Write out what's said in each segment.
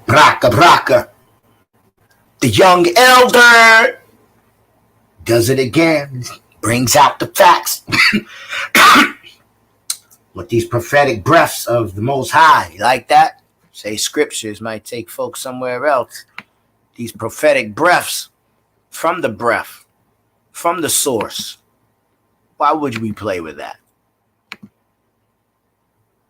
Braka braka. The young elder does it again. Brings out the facts. With these prophetic breaths of the Most High. Like that? Say scriptures might take folks somewhere else. These prophetic breaths from the breath, from the source. Why would we play with that?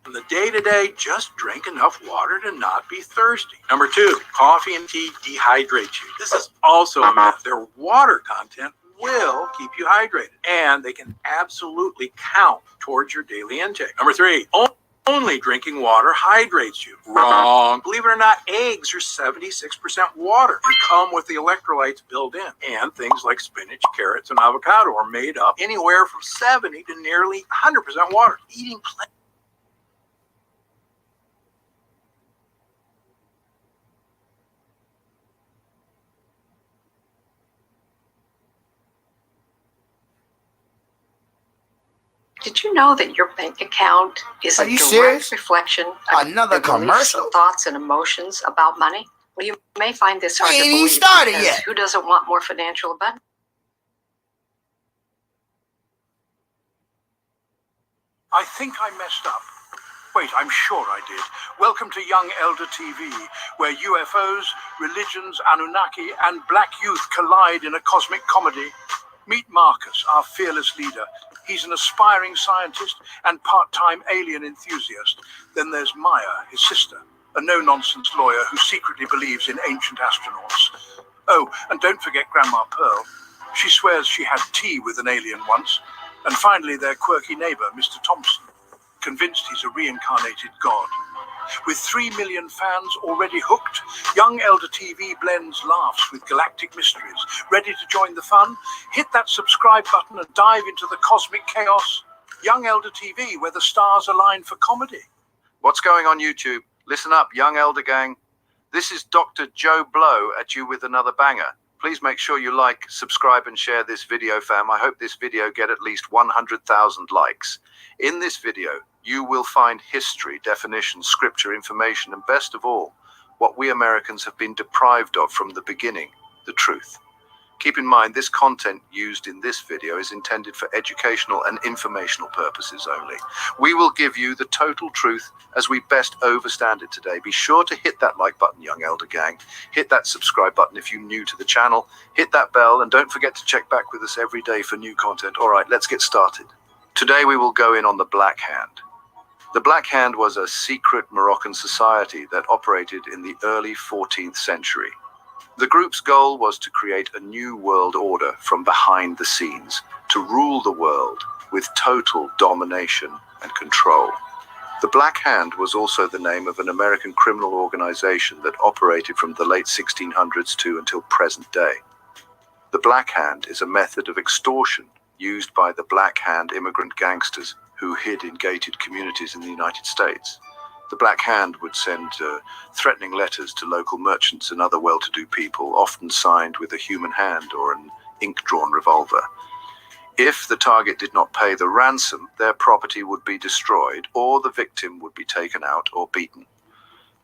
In the day-to-day, just drink enough water to not be thirsty. Number 2, coffee and tea dehydrate you. This is also a myth. Their water content will keep you hydrated, and they can absolutely count towards your daily intake. Number 3, only drinking water hydrates you. Wrong. Believe it or not, eggs are 76% water and come with the electrolytes built in. And things like spinach, carrots, and avocado are made up anywhere from 70 to nearly 100% water. Eating plenty. Did you know that your bank account is a direct reflection of another commercial? Thoughts and emotions about money? Well, you may find this hard to believe. Ain't even started yet. Who doesn't want more financial abundance? I think I messed up. Wait, I'm sure I did. Welcome to Young Elder TV, where UFOs, religions, Anunnaki, and black youth collide in a cosmic comedy. Meet Marcus, our fearless leader. He's an aspiring scientist and part-time alien enthusiast. Then there's Maya, his sister, a no-nonsense lawyer who secretly believes in ancient astronauts. Oh, and don't forget Grandma Pearl. She swears she had tea with an alien once. And finally, their quirky neighbor, Mr. Thompson, convinced he's a reincarnated god. With 3 million fans already hooked, Young Elder TV blends laughs with galactic mysteries. Ready to join the fun? Hit that subscribe button and dive into the cosmic chaos. Young Elder TV, where the stars align for comedy. What's going on YouTube? Listen up, Young Elder Gang. This is Dr. Joe Blow at you with another banger. Please make sure you like, subscribe, and share this video, fam. I hope this video get at least 100,000 likes. In this video, you will find history, definitions, scripture, information, and best of all, what we Americans have been deprived of from the beginning, the truth. Keep in mind, this content used in this video is intended for educational and informational purposes only. We will give you the total truth as we best overstand it today. Be sure to hit that like button, Young Elder Gang. Hit that subscribe button if you're new to the channel. Hit that bell, and don't forget to check back with us every day for new content. All right, let's get started. Today we will go in on the Blk-Hand. The Blk-Hand was a secret Moroccan society that operated in the early 14th century. The group's goal was to create a new world order from behind the scenes, to rule the world with total domination and control. The Blk-Hand was also the name of an American criminal organization that operated from the late 1600s to until present day. The Blk-Hand is a method of extortion used by the Blk-Hand immigrant gangsters who hid in gated communities in the United States. The Blk-Hand would send threatening letters to local merchants and other well-to-do people, often signed with a human hand or an ink-drawn revolver. If the target did not pay the ransom, their property would be destroyed, or the victim would be taken out or beaten.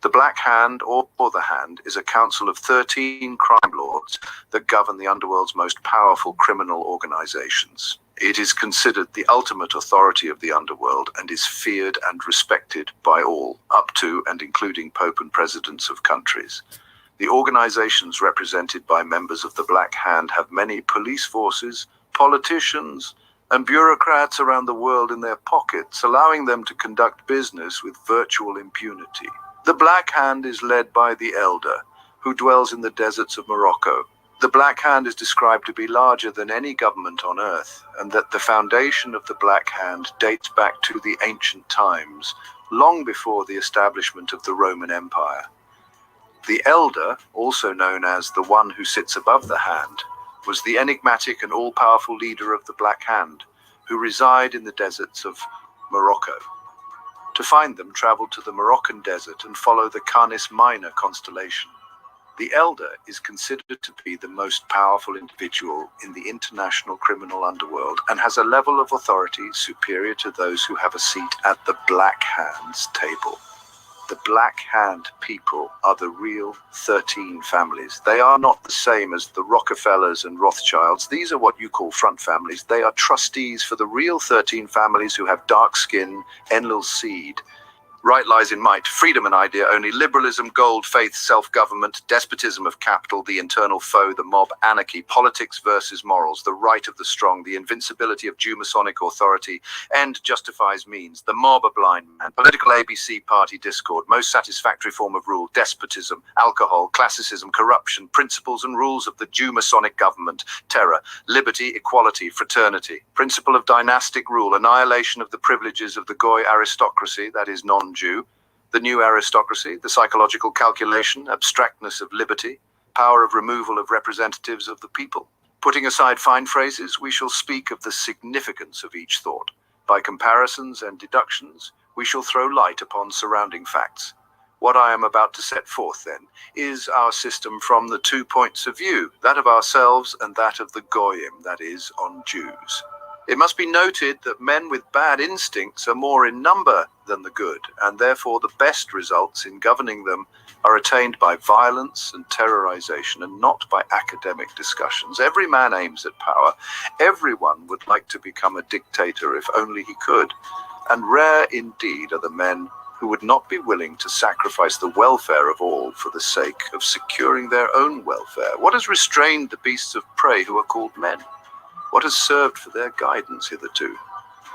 The Blk-Hand, or the Hand, is a council of 13 crime lords that govern the underworld's most powerful criminal organizations. It is considered the ultimate authority of the underworld and is feared and respected by all, up to and including Pope and presidents of countries. The organizations represented by members of the Blk-Hand have many police forces, politicians, and bureaucrats around the world in their pockets, allowing them to conduct business with virtual impunity. The Blk-Hand is led by the Elder, who dwells in the deserts of Morocco. The Blk-Hand is described to be larger than any government on Earth, and that the foundation of the Blk-Hand dates back to the ancient times, long before the establishment of the Roman Empire. The Elder, also known as the one who sits above the hand, was the enigmatic and all-powerful leader of the Blk-Hand, who reside in the deserts of Morocco. To find them, travel to the Moroccan desert and follow the Canis Minor constellation. The Elder is considered to be the most powerful individual in the international criminal underworld and has a level of authority superior to those who have a seat at the Blk-Hand's table. The Blk-Hand people are the real 13 families. They are not the same as the Rockefellers and Rothschilds. These are what you call front families. They are trustees for the real 13 families who have dark skin, Enlil seed. Right lies in might, freedom an idea only, liberalism, gold, faith, self-government, despotism of capital, the internal foe, the mob, anarchy, politics versus morals, the right of the strong, the invincibility of due Masonic authority, end justifies means, the mob a blind man, political ABC party discord, most satisfactory form of rule, despotism, alcohol, classicism, corruption, principles and rules of the due Masonic government, terror, liberty, equality, fraternity, principle of dynastic rule, annihilation of the privileges of the Goy aristocracy, that is non-Jew, the new aristocracy, the psychological calculation, abstractness of liberty, power of removal of representatives of the people. Putting aside fine phrases, we shall speak of the significance of each thought. By comparisons and deductions, we shall throw light upon surrounding facts. What I am about to set forth, then, is our system from the 2 points of view, that of ourselves and that of the Goyim, that is, on Jews. It must be noted that men with bad instincts are more in number than the good, and therefore the best results in governing them are attained by violence and terrorization and not by academic discussions. Every man aims at power. Everyone would like to become a dictator if only he could. And rare indeed are the men who would not be willing to sacrifice the welfare of all for the sake of securing their own welfare. What has restrained the beasts of prey who are called men? What has served for their guidance hitherto?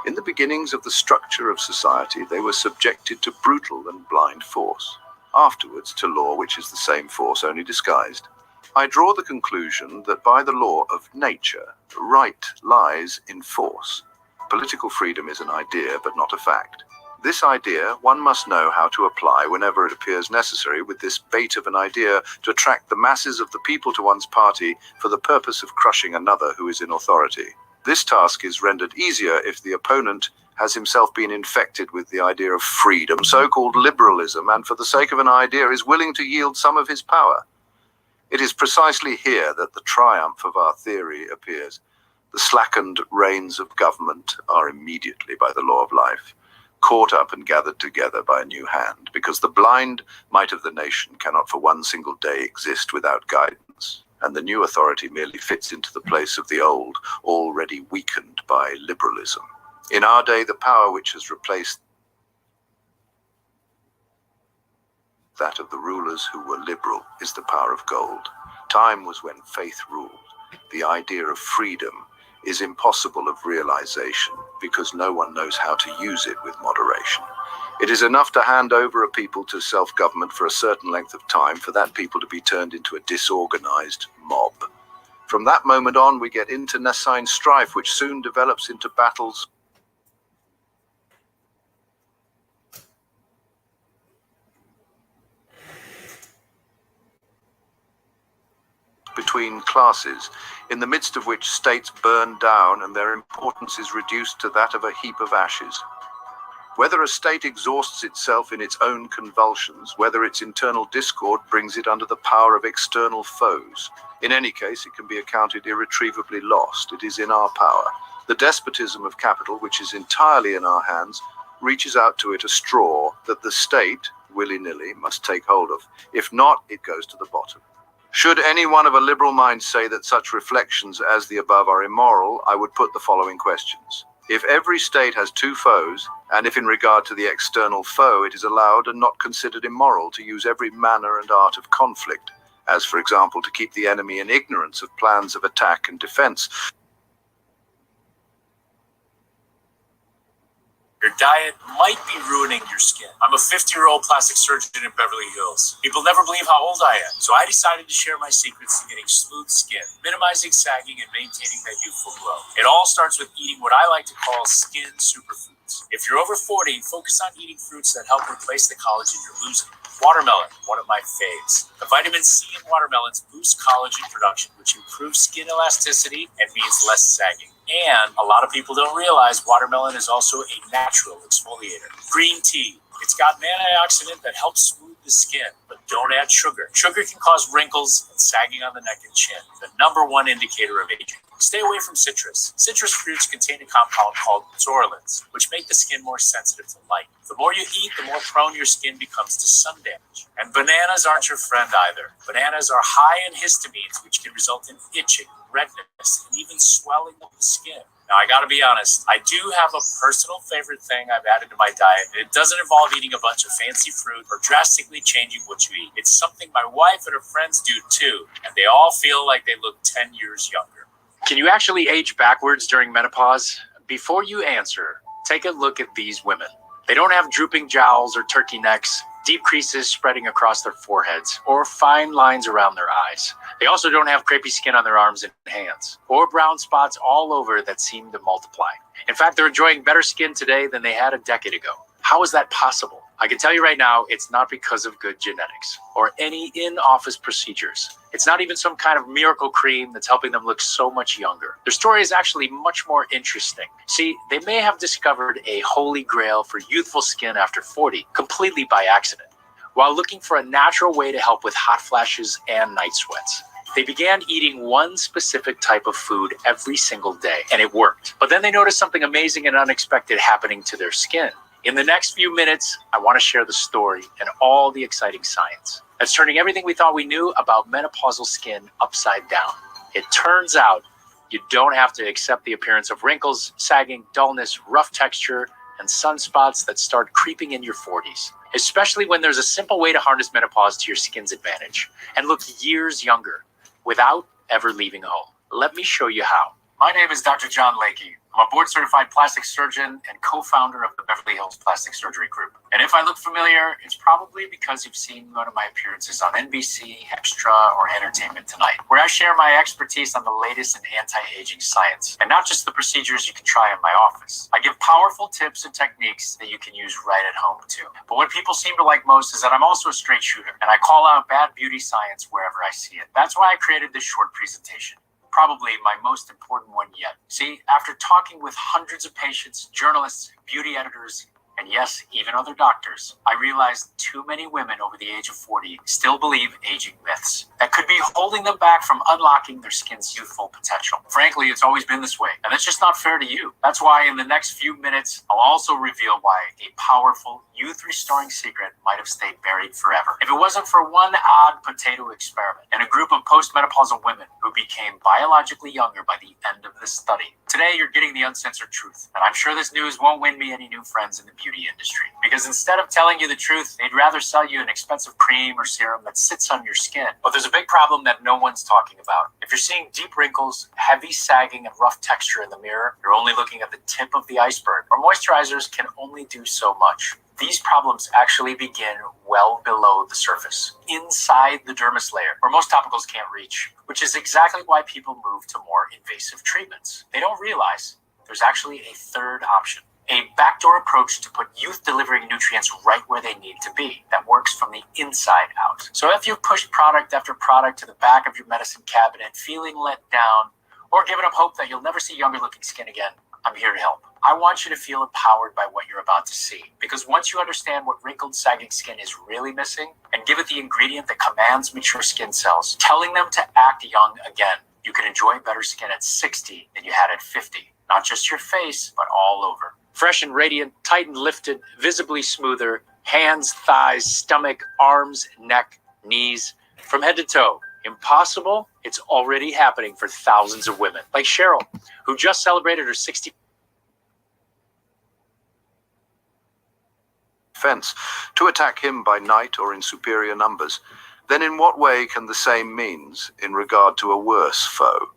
In the beginnings of the structure of society, they were subjected to brutal and blind force. Afterwards, to law, which is the same force, only disguised. I draw the conclusion that by the law of nature, right lies in force. Political freedom is an idea, but not a fact. This idea one must know how to apply whenever it appears necessary, with this bait of an idea to attract the masses of the people to one's party for the purpose of crushing another who is in authority. This task is rendered easier if the opponent has himself been infected with the idea of freedom, so-called liberalism, and for the sake of an idea is willing to yield some of his power. It is precisely here that the triumph of our theory appears. The slackened reins of government are immediately, by the law of life, caught up and gathered together by a new hand, because the blind might of the nation cannot for one single day exist without guidance, and the new authority merely fits into the place of the old, already weakened by liberalism. In our day, the power which has replaced that of the rulers who were liberal is the power of gold. Time was when faith ruled. The idea of freedom is impossible of realization because no one knows how to use it with moderation. It is enough to hand over a people to self-government for a certain length of time for that people to be turned into a disorganized mob. From that moment on, we get internecine strife, which soon develops into battles between classes, in the midst of which states burn down and their importance is reduced to that of a heap of ashes. Whether a state exhausts itself in its own convulsions, whether its internal discord brings it under the power of external foes, in any case it can be accounted irretrievably lost. It is in our power. The despotism of capital, which is entirely in our hands, reaches out to it a straw that the state, willy-nilly, must take hold of. If not, it goes to the bottom. Should anyone of a liberal mind say that such reflections as the above are immoral, I would put the following questions. If every state has two foes, and if in regard to the external foe it is allowed and not considered immoral to use every manner and art of conflict, as for example to keep the enemy in ignorance of plans of attack and defense, your diet might be ruining your skin. I'm a 50-year-old plastic surgeon in Beverly Hills. People never believe how old I am, so I decided to share my secrets to getting smooth skin, minimizing sagging, and maintaining that youthful glow. It all starts with eating what I like to call skin superfoods. If you're over 40, focus on eating fruits that help replace the collagen you're losing. Watermelon, one of my faves. The vitamin C in watermelons boosts collagen production, which improves skin elasticity and means less sagging. And a lot of people don't realize watermelon is also a natural exfoliator. Green tea. It's got an antioxidant that helps smooth the skin, but don't add sugar. Sugar can cause wrinkles and sagging on the neck and chin, the #1 indicator of aging. Stay away from citrus. Citrus fruits contain a compound called psoralins, which make the skin more sensitive to light. The more you eat, the more prone your skin becomes to sun damage. And bananas aren't your friend either. Bananas are high in histamines, which can result in itching, redness, and even swelling of the skin. Now, I gotta be honest, I do have a personal favorite thing I've added to my diet. It doesn't involve eating a bunch of fancy fruit or drastically changing what you eat. It's something my wife and her friends do too, and they all feel like they look 10 years younger. Can you actually age backwards during menopause? Before you answer, take a look at these women. They don't have drooping jowls or turkey necks, deep creases spreading across their foreheads, or fine lines around their eyes. They also don't have crepey skin on their arms and hands, or brown spots all over that seem to multiply. In fact, they're enjoying better skin today than they had a decade ago. How is that possible? I can tell you right now, it's not because of good genetics or any in-office procedures. It's not even some kind of miracle cream that's helping them look so much younger. Their story is actually much more interesting. See, they may have discovered a holy grail for youthful skin after 40, completely by accident, while looking for a natural way to help with hot flashes and night sweats. They began eating one specific type of food every single day, and it worked. But then they noticed something amazing and unexpected happening to their skin. In the next few minutes, I want to share the story and all the exciting science that's turning everything we thought we knew about menopausal skin upside down. It turns out you don't have to accept the appearance of wrinkles, sagging, dullness, rough texture, and sunspots that start creeping in your 40s, especially when there's a simple way to harness menopause to your skin's advantage and look years younger without ever leaving home. Let me show you how. My name is Dr. John Lakey. I'm a board-certified plastic surgeon and co-founder of the Beverly Hills Plastic Surgery Group. And if I look familiar, it's probably because you've seen one of my appearances on NBC, Extra, or Entertainment Tonight, where I share my expertise on the latest in anti-aging science, and not just the procedures you can try in my office. I give powerful tips and techniques that you can use right at home, too. But what people seem to like most is that I'm also a straight shooter, and I call out bad beauty science wherever I see it. That's why I created this short presentation. Probably my most important one yet. See, after talking with hundreds of patients, journalists, beauty editors, and yes, even other doctors, I realized too many women over the age of 40 still believe aging myths that could be holding them back from unlocking their skin's youthful potential. Frankly, it's always been this way, and that's just not fair to you. That's why in the next few minutes, I'll also reveal why a powerful, youth-restoring secret might have stayed buried forever. If it wasn't for one odd potato experiment and a group of postmenopausal women who became biologically younger by the end of this study. Today, you're getting the uncensored truth, and I'm sure this news won't win me any new friends in the beauty industry. Because instead of telling you the truth, they'd rather sell you an expensive cream or serum that sits on your skin. But there's a big problem that no one's talking about. If you're seeing deep wrinkles, heavy sagging, and rough texture in the mirror, you're only looking at the tip of the iceberg. Or moisturizers can only do so much. These problems actually begin well below the surface, inside the dermis layer, where most topicals can't reach, which is exactly why people move to more invasive treatments. They don't realize there's actually a third option, a backdoor approach to put youth-delivering nutrients right where they need to be that works from the inside out. So if you've pushed product after product to the back of your medicine cabinet, feeling let down, or given up hope that you'll never see younger-looking skin again, I'm here to help. I want you to feel empowered by what you're about to see, because once you understand what wrinkled, sagging skin is really missing and give it the ingredient that commands mature skin cells, telling them to act young again, you can enjoy better skin at 60 than you had at 50. Not just your face, but all over. Fresh and radiant, tight and lifted, visibly smoother, hands, thighs, stomach, arms, neck, knees, from head to toe. Impossible? It's already happening for thousands of women, like Cheryl, who just celebrated her 60th fence to attack him by night or in superior numbers. Then in what way can the same means in regard to a worse foe,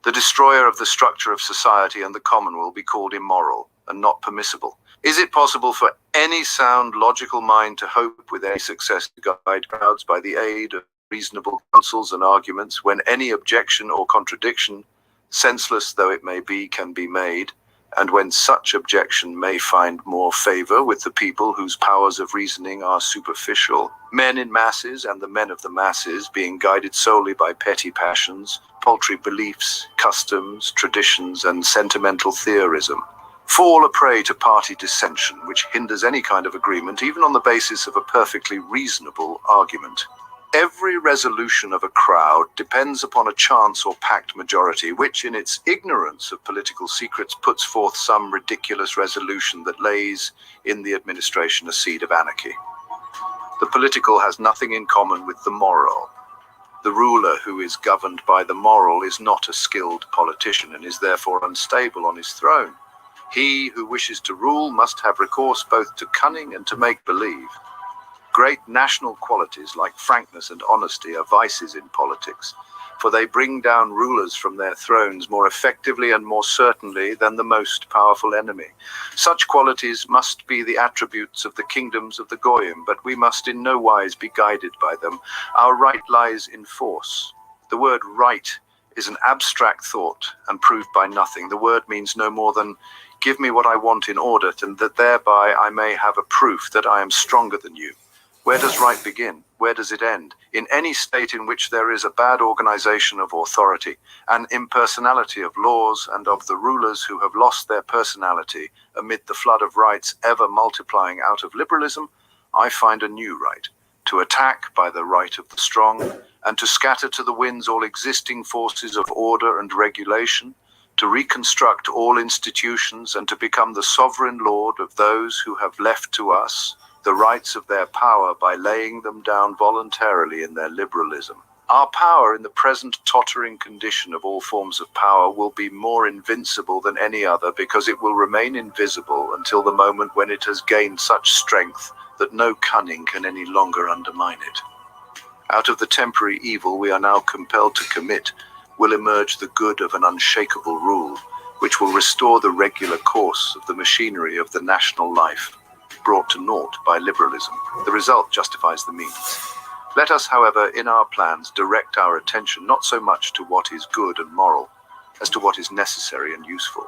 the destroyer of the structure of society and the commonweal, be called immoral and not permissible? Is it possible for any sound, logical mind to hope with any success to guide crowds by the aid of reasonable counsels and arguments when any objection or contradiction, senseless though it may be, can be made, and when such objection may find more favor with the people whose powers of reasoning are superficial, men in masses and the men of the masses being guided solely by petty passions, paltry beliefs, customs, traditions, and sentimental theorism? fall a prey to party dissension, which hinders any kind of agreement, even on the basis of a perfectly reasonable argument. Every resolution of a crowd depends upon a chance or packed majority, which, in its ignorance of political secrets, puts forth some ridiculous resolution that lays in the administration a seed of anarchy. The political has nothing in common with the moral. The ruler who is governed by the moral is not a skilled politician and is therefore unstable on his throne. He who wishes to rule must have recourse both to cunning and to make-believe. Great national qualities like frankness and honesty are vices in politics, for they bring down rulers from their thrones more effectively and more certainly than the most powerful enemy. Such qualities must be the attributes of the kingdoms of the Goyim, but we must in no wise be guided by them. Our right lies in force. The word right is an abstract thought and proved by nothing. The word means no more than give me what I want in order, and that thereby I may have a proof that I am stronger than you. Where does right begin? Where does it end? In any state in which there is a bad organization of authority, an impersonality of laws and of the rulers who have lost their personality amid the flood of rights ever multiplying out of liberalism, I find a new right, to attack by the right of the strong, and to scatter to the winds all existing forces of order and regulation, to reconstruct all institutions and to become the sovereign lord of those who have left to us the rights of their power by laying them down voluntarily in their liberalism. Our power in the present tottering condition of all forms of power will be more invincible than any other, because it will remain invisible until the moment when it has gained such strength that no cunning can any longer undermine it. Out of the temporary evil we are now compelled to commit will emerge the good of an unshakable rule, which will restore the regular course of the machinery of the national life, brought to naught by liberalism. The result justifies the means. Let us, however, in our plans direct our attention not so much to what is good and moral, as to what is necessary and useful.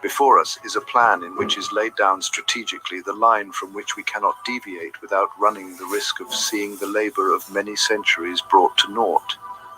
Before us is a plan in which is laid down strategically the line from which we cannot deviate without running the risk of seeing the labor of many centuries brought to naught.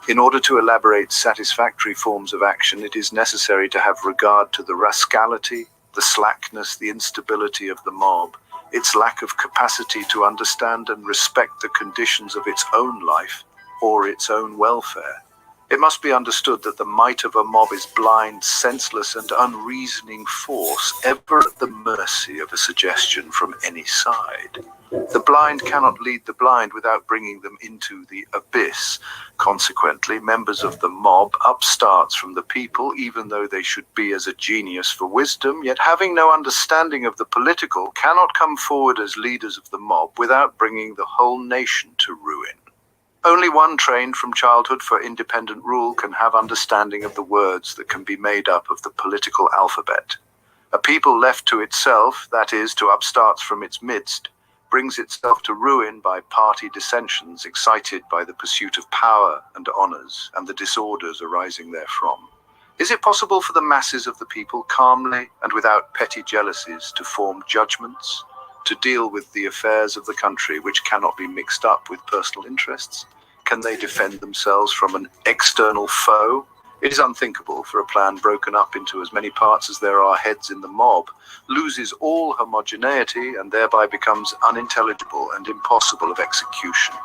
In order to elaborate satisfactory forms of action, it is necessary to have regard to the rascality, the slackness, the instability of the mob, its lack of capacity to understand and respect the conditions of its own life or its own welfare. It must be understood that the might of a mob is blind, senseless, and unreasoning force, ever at the mercy of a suggestion from any side. The blind cannot lead the blind without bringing them into the abyss. Consequently, members of the mob, upstarts from the people, even though they should be as a genius for wisdom, yet having no understanding of the political, cannot come forward as leaders of the mob without bringing the whole nation to ruin. Only one trained from childhood for independent rule can have understanding of the words that can be made up of the political alphabet. A people left to itself, that is, to upstarts from its midst, brings itself to ruin by party dissensions excited by the pursuit of power and honors and the disorders arising therefrom. Is it possible for the masses of the people calmly and without petty jealousies to form judgments, to deal with the affairs of the country which cannot be mixed up with personal interests? Can they defend themselves from an external foe? It is unthinkable, for a plan broken up into as many parts as there are heads in the mob loses all homogeneity and thereby becomes unintelligible and impossible of execution.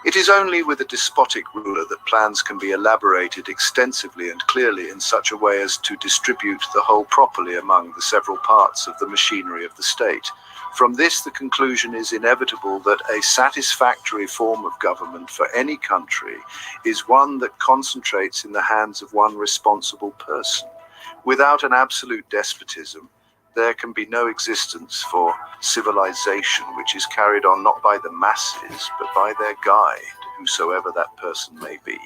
It is only with a despotic ruler that plans can be elaborated extensively and clearly in such a way as to distribute the whole properly among the several parts of the machinery of the state. From this, the conclusion is inevitable that a satisfactory form of government for any country is one that concentrates in the hands of one responsible person. Without an absolute despotism, there can be no existence for civilization, which is carried on not by the masses, but by their guide, whosoever that person may be.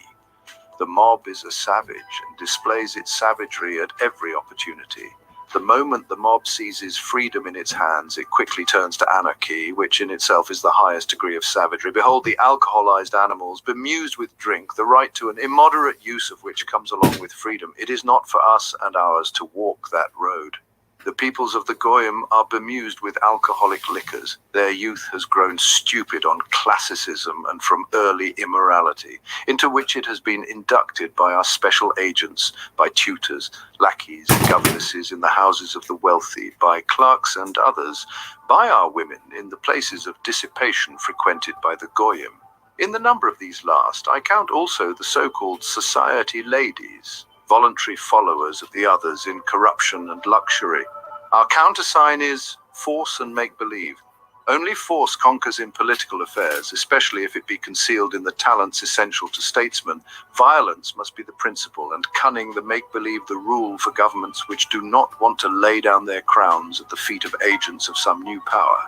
The mob is a savage and displays its savagery at every opportunity. The moment the mob seizes freedom in its hands, it quickly turns to anarchy, which in itself is the highest degree of savagery. Behold the alcoholized animals, bemused with drink, the right to an immoderate use of which comes along with freedom. It is not for us and ours to walk that road. The peoples of the Goyim are bemused with alcoholic liquors. Their youth has grown stupid on classicism and from early immorality, into which it has been inducted by our special agents, by tutors, lackeys, governesses in the houses of the wealthy, by clerks and others, by our women in the places of dissipation frequented by the Goyim. In the number of these last, I count also the so-called society ladies, voluntary followers of the others in corruption and luxury. Our countersign is force and make-believe. Only force conquers in political affairs, especially if it be concealed in the talents essential to statesmen. Violence must be the principle, and cunning the make-believe the rule for governments which do not want to lay down their crowns at the feet of agents of some new power.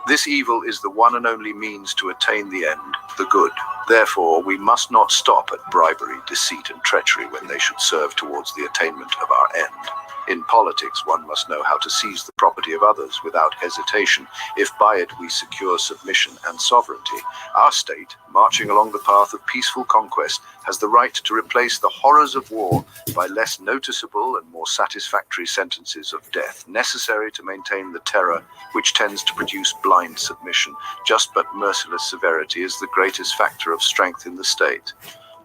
This evil is the one and only means to attain the end, the good. Therefore, we must not stop at bribery, deceit, and treachery when they should serve towards the attainment of our end. In politics, one must know how to seize the property of others without hesitation, if by it we secure submission and sovereignty. Our state, marching along the path of peaceful conquest, has the right to replace the horrors of war by less noticeable and more satisfactory sentences of death, necessary to maintain the terror which tends to produce blind submission. Just but merciless severity is the greatest factor of strength in the state.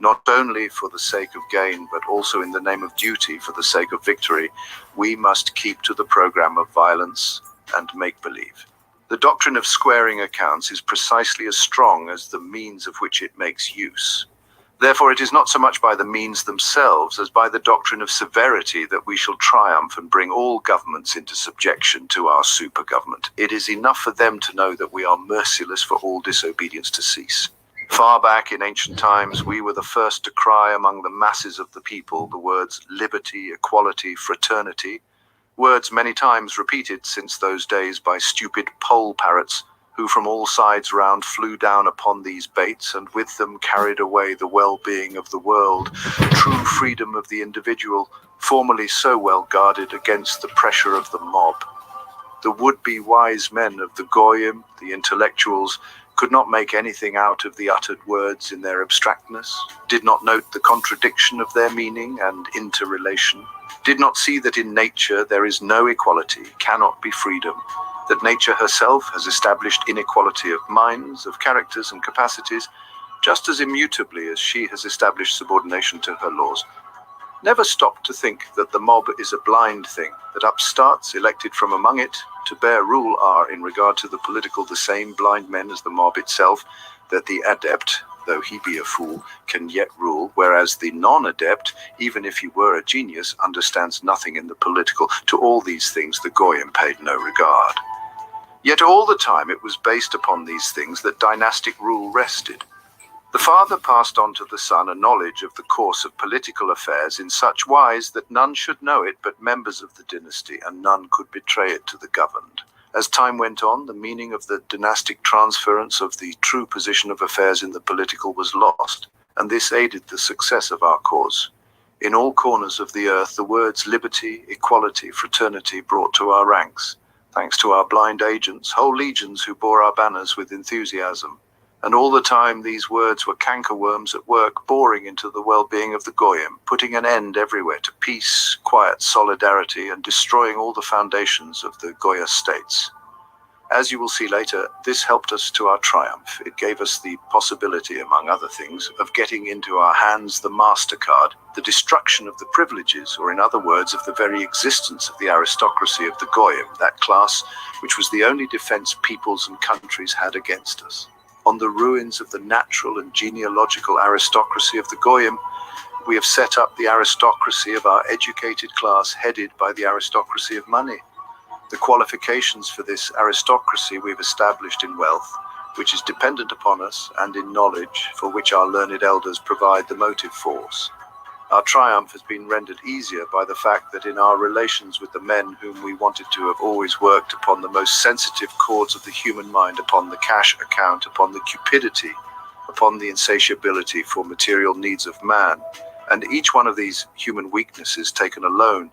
Not only for the sake of gain, but also in the name of duty, for the sake of victory, we must keep to the program of violence and make-believe. The doctrine of squaring accounts is precisely as strong as the means of which it makes use. Therefore, it is not so much by the means themselves as by the doctrine of severity that we shall triumph and bring all governments into subjection to our super-government. It is enough for them to know that we are merciless for all disobedience to cease. Far back in ancient times, we were the first to cry among the masses of the people the words liberty, equality, fraternity, words many times repeated since those days by stupid poll parrots, who from all sides round flew down upon these baits, and with them carried away the well-being of the world, true freedom of the individual, formerly so well guarded against the pressure of the mob. The would-be wise men of the Goyim, the intellectuals, could not make anything out of the uttered words in their abstractness, did not note the contradiction of their meaning and interrelation, did not see that in nature there is no equality, cannot be freedom, that nature herself has established inequality of minds, of characters and capacities, just as immutably as she has established subordination to her laws. Never stop to think that the mob is a blind thing, that upstarts elected from among it to bear rule are, in regard to the political, the same blind men as the mob itself, that the adept, though he be a fool, can yet rule, whereas the non-adept, even if he were a genius, understands nothing in the political. To all these things the Goyim paid no regard. Yet all the time it was based upon these things that dynastic rule rested. The father passed on to the son a knowledge of the course of political affairs in such wise that none should know it but members of the dynasty, and none could betray it to the governed. As time went on, the meaning of the dynastic transference of the true position of affairs in the political was lost, and this aided the success of our cause. In all corners of the earth, the words liberty, equality, fraternity brought to our ranks, thanks to our blind agents, whole legions who bore our banners with enthusiasm. And all the time these words were cankerworms at work, boring into the well-being of the Goyim, putting an end everywhere to peace, quiet, solidarity, and destroying all the foundations of the Goya states. As you will see later, this helped us to our triumph. It gave us the possibility, among other things, of getting into our hands the MasterCard, the destruction of the privileges, or in other words, of the very existence of the aristocracy of the Goyim, that class which was the only defense peoples and countries had against us. On the ruins of the natural and genealogical aristocracy of the Goyim, we have set up the aristocracy of our educated class, headed by the aristocracy of money. The qualifications for this aristocracy we've established in wealth, which is dependent upon us, and in knowledge, for which our learned elders provide the motive force. Our triumph has been rendered easier by the fact that in our relations with the men whom we wanted to have always worked upon the most sensitive chords of the human mind, upon the cash account, upon the cupidity, upon the insatiability for material needs of man, and each one of these human weaknesses taken alone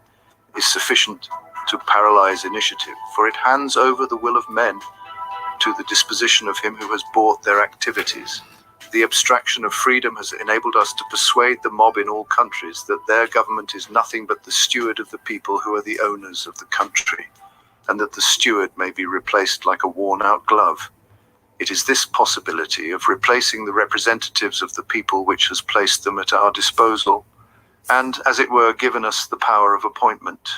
is sufficient to paralyze initiative, for it hands over the will of men to the disposition of him who has bought their activities. The abstraction of freedom has enabled us to persuade the mob in all countries that their government is nothing but the steward of the people who are the owners of the country, and that the steward may be replaced like a worn-out glove. It is this possibility of replacing the representatives of the people which has placed them at our disposal, and, as it were, given us the power of appointment.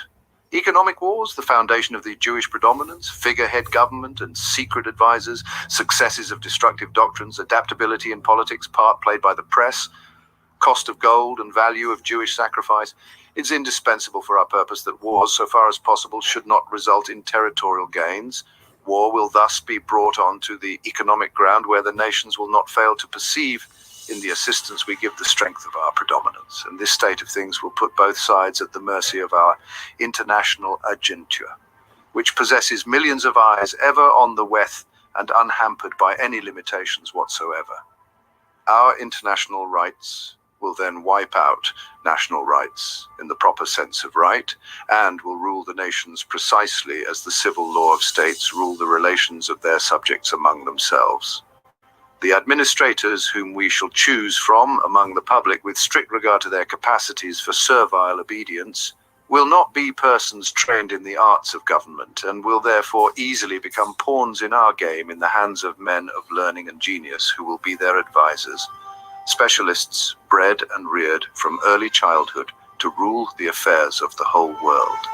Economic wars, the foundation of the Jewish predominance, figurehead government and secret advisors, successes of destructive doctrines, adaptability in politics, part played by the press, cost of gold and value of Jewish sacrifice. It's indispensable for our purpose that wars, so far as possible, should not result in territorial gains. War will thus be brought on to the economic ground where the nations will not fail to perceive in the assistance we give the strength of our predominance, and this state of things will put both sides at the mercy of our international agentur, which possesses millions of eyes ever on the weth and unhampered by any limitations whatsoever. Our international rights will then wipe out national rights in the proper sense of right, and will rule the nations precisely as the civil law of states rule the relations of their subjects among themselves. The administrators whom we shall choose from among the public with strict regard to their capacities for servile obedience will not be persons trained in the arts of government, and will therefore easily become pawns in our game in the hands of men of learning and genius who will be their advisors, specialists bred and reared from early childhood to rule the affairs of the whole world.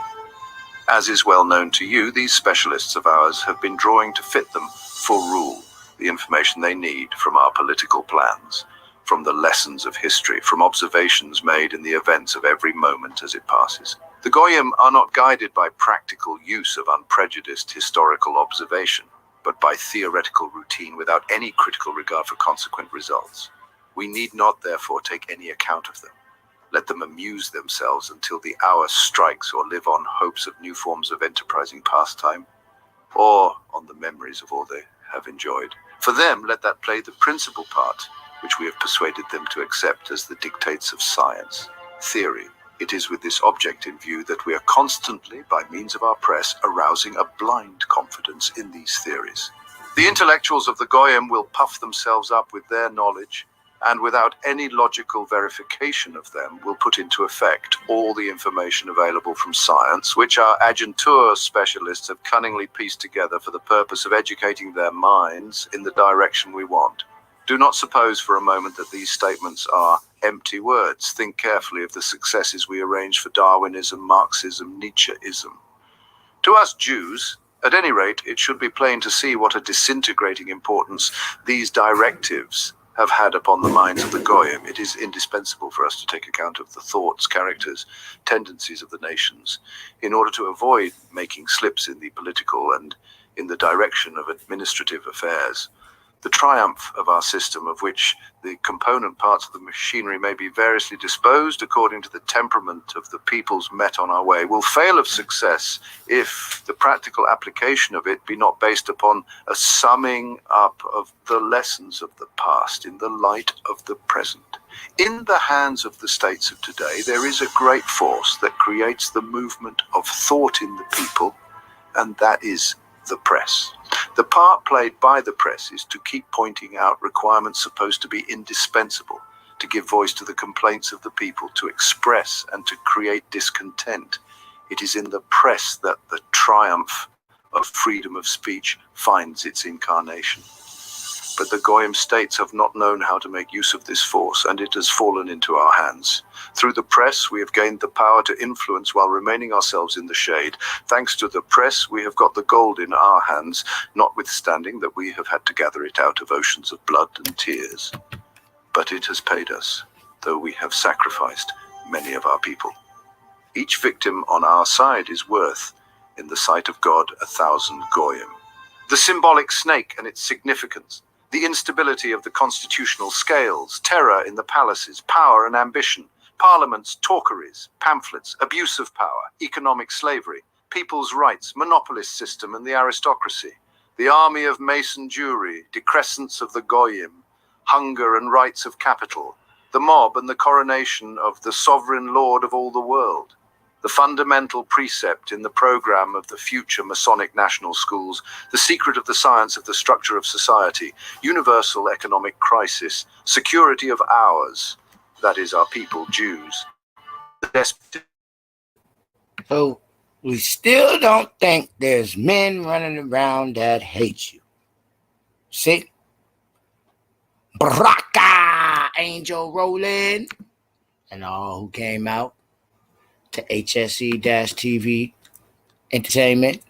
As is well known to you, these specialists of ours have been drawing to fit them for rule the information they need from our political plans, from the lessons of history, from observations made in the events of every moment as it passes. The Goyim are not guided by practical use of unprejudiced historical observation, but by theoretical routine without any critical regard for consequent results. We need not, therefore, take any account of them. Let them amuse themselves until the hour strikes, or live on hopes of new forms of enterprising pastime, or on the memories of all they have enjoyed. For them, let that play the principal part, which we have persuaded them to accept as the dictates of science, theory. It is with this object in view that we are constantly, by means of our press, arousing a blind confidence in these theories. The intellectuals of the Goyim will puff themselves up with their knowledge, and without any logical verification of them will put into effect all the information available from science, which our agentur specialists have cunningly pieced together for the purpose of educating their minds in the direction we want. Do not suppose for a moment that these statements are empty words. Think carefully of the successes we arrange for Darwinism, Marxism, Nietzscheism. To us Jews, at any rate, it should be plain to see what a disintegrating importance these directives have had upon the minds of the Goyim. It is indispensable for us to take account of the thoughts, characters, tendencies of the nations, in order to avoid making slips in the political and in the direction of administrative affairs. The triumph of our system, of which the component parts of the machinery may be variously disposed according to the temperament of the peoples met on our way, will fail of success if the practical application of it be not based upon a summing up of the lessons of the past in the light of the present. In the hands of the states of today, there is a great force that creates the movement of thought in the people, and that is the press. The part played by the press is to keep pointing out requirements supposed to be indispensable, to give voice to the complaints of the people, to express and to create discontent. It is in the press that the triumph of freedom of speech finds its incarnation. But the Goyim states have not known how to make use of this force, and it has fallen into our hands. Through the press, we have gained the power to influence while remaining ourselves in the shade. Thanks to the press, we have got the gold in our hands, notwithstanding that we have had to gather it out of oceans of blood and tears. But it has paid us, though we have sacrificed many of our people. Each victim on our side is worth, in the sight of God, 1,000 Goyim. The symbolic snake and its significance, the instability of the constitutional scales, terror in the palaces, power and ambition, parliaments, talkeries, pamphlets, abuse of power, economic slavery, people's rights, monopolist system and the aristocracy, the army of Mason Jewry, decrescence of the Goyim, hunger and rights of capital, the mob and the coronation of the sovereign lord of all the world. the fundamental precept in the program of the future Masonic national schools, the secret of the science of the structure of society, universal economic crisis, security of ours, that is our people, Jews. So we still don't think there's men running around that hate you. See? Baraka, Angel Rolling, and all who came out to HSE-TV Entertainment.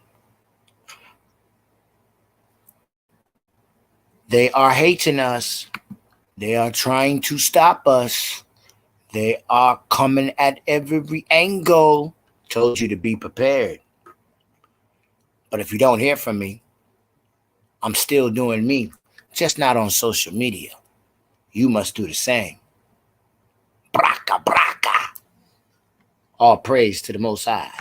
They are hating us. They are trying to stop us. They are coming at every angle. Told you to be prepared. But if you don't hear from me, I'm still doing me, just not on social media. You must do the same. Braka, braka. All praise to the Most High.